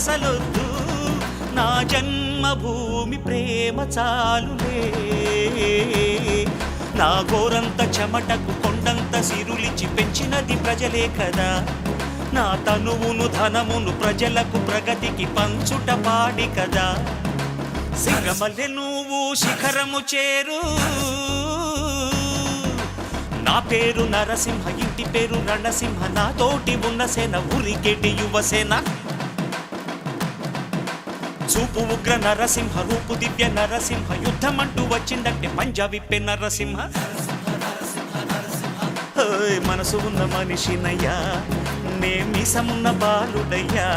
వరసలొద్దు, నా జన్మభూమి ప్రేమ చాలులే. నా గోరంత చెమటకు కొండంత సిరులిచి పెంచినది ప్రజలే కదా, నా తనువును ధనమును ప్రజలకు ప్రగతికి పంచుట పాడి కదా. సిగమల్లె నువ్వు శిఖరము చేరు, నా పేరు నరసింహ, ఇంటి పేరు రణసింహ, నా తోటి ఉన్న సేన ఉరికెటి యువసేన. చూపు ఉగ్ర నరసింహ, రూపు దివ్య నరసింహ, యుద్ధమంటూ వచ్చిందంటే పంజా విప్పే నరసింహ. మనసు ఉన్న మనిషినయ్యా, నే మీసమున్న బాలుడయ్యా.